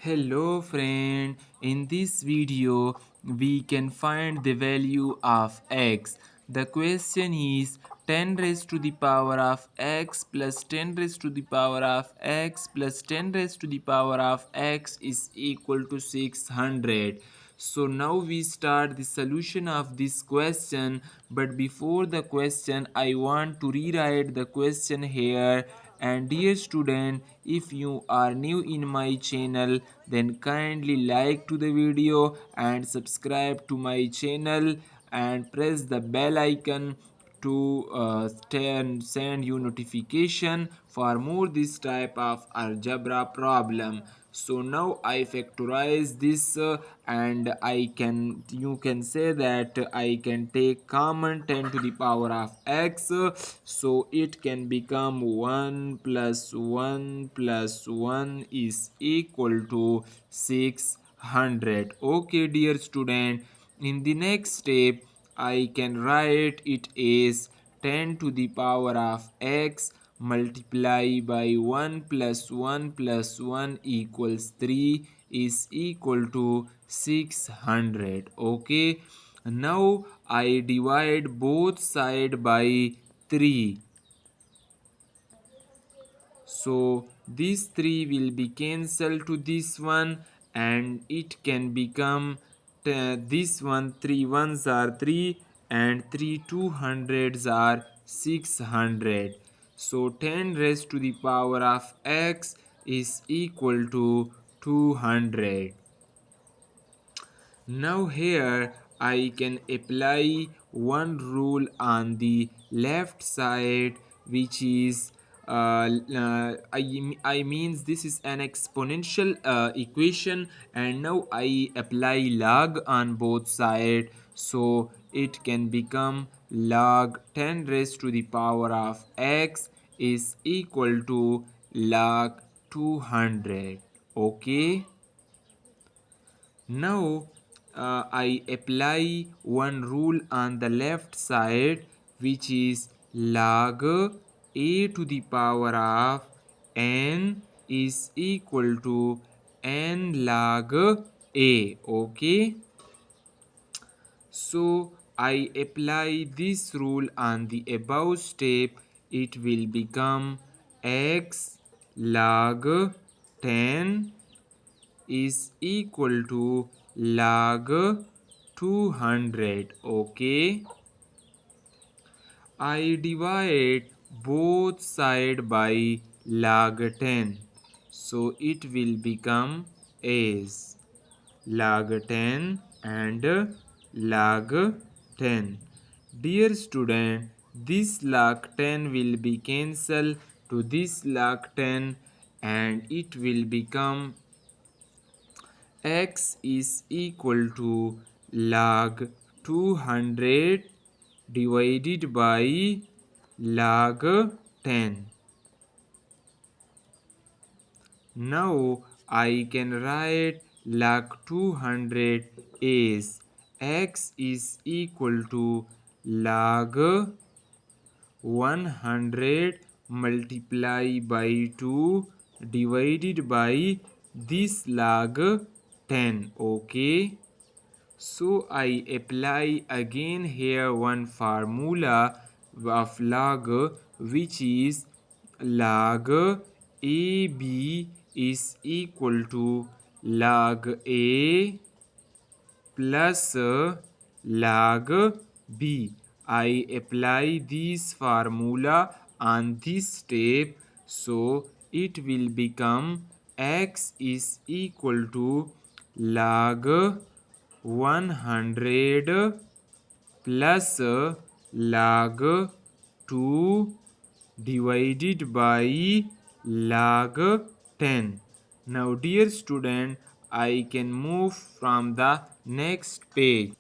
Hello friend, in this video we can find the value of x. The question is 10 raised to the power of x plus 10 raised to the power of x plus 10 raised to the power of x is equal to 600. So now we start the solution of this question, but before the question I want to rewrite the question here. And dear student, if you are new in my channel, then kindly like to the video and subscribe to my channel and press the bell icon to send you notification for more this type of algebra problem. So now I factorize this, and I can you can say that I can take common 10 to the power of x, so it can become 1 plus 1 plus 1 is equal to 600. Okay dear student, in the next step I can write it as 10 to the power of x multiply by 1 plus 1 plus 1 equals 3 is equal to 600. Okay, now I divide both side by 3. So this 3 will be cancelled to this one, and it can become this one. 3 ones are 3 and 3 200s are 600. So 10 raised to the power of x is equal to 200. Now here I can apply one rule on the left side, which is I means this is an exponential equation, and now I apply log on both sides, so it can become log 10 raised to the power of x is equal to log 200. Okay, now I apply one rule on the left side, which is log a to the power of n is equal to n log a. Okay, so I apply this rule on the above step. It will become x log 10 is equal to log 200. Okay, I divide both side by log 10, so it will become as log 10 and log 10. Dear student, this log 10 will be cancelled to this log 10, and it will become x is equal to log 200 divided by log 10. Now I can write log 200 as x is equal to log 100 multiply by 2 divided by this log 10. Okay, so I apply again here one formula of log, which is log AB is equal to log A plus log B. I apply this formula on this step, so it will become x is equal to log 100 plus log 2 divided by log 10. Now dear student, I can move from the next page.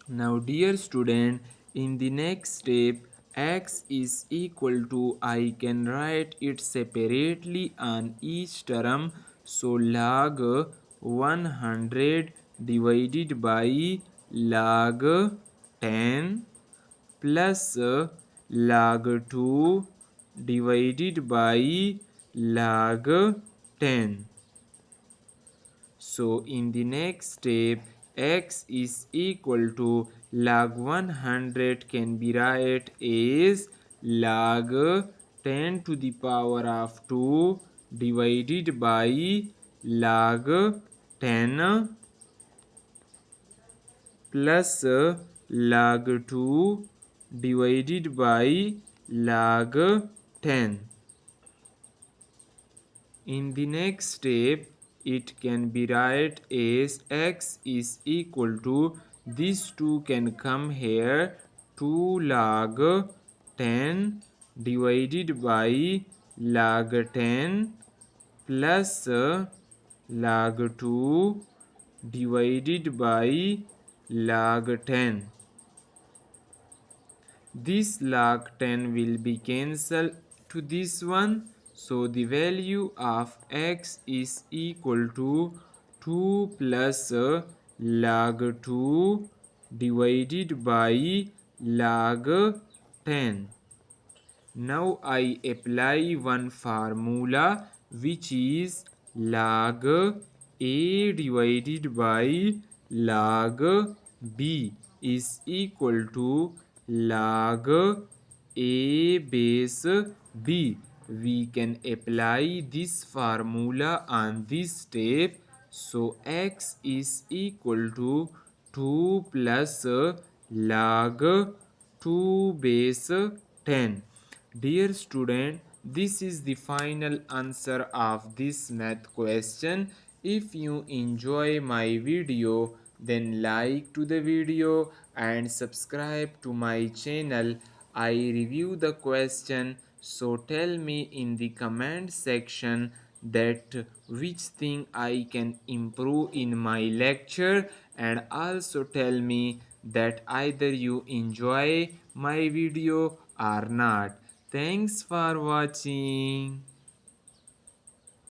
Now dear student, in the next step, x is equal to, I can write it separately on each term, so log 100 divided by log 10 plus log 2 divided by log 10. So in the next step, x is equal to log 100 can be write as log 10 to the power of 2 divided by log 10 plus log 2 divided by log 10. In the next step, it can be write as x is equal to, these two can come here, 2 log 10 divided by log 10 plus log 2 divided by log 10. This log 10 will be cancelled to this one. So the value of x is equal to 2 plus log 2 divided by log 10. Now I apply one formula which is log a divided by log b is equal to log a base b. We can apply this formula on this step. So x is equal to 2 plus log 2 base 10. Dear student, this is the final answer of this math question. If you enjoy my video, then like to the video and subscribe to my channel. I review the question, so tell me in the comment section that which thing I can improve in my lecture, and also tell me that either you enjoy my video or not. Thanks for watching.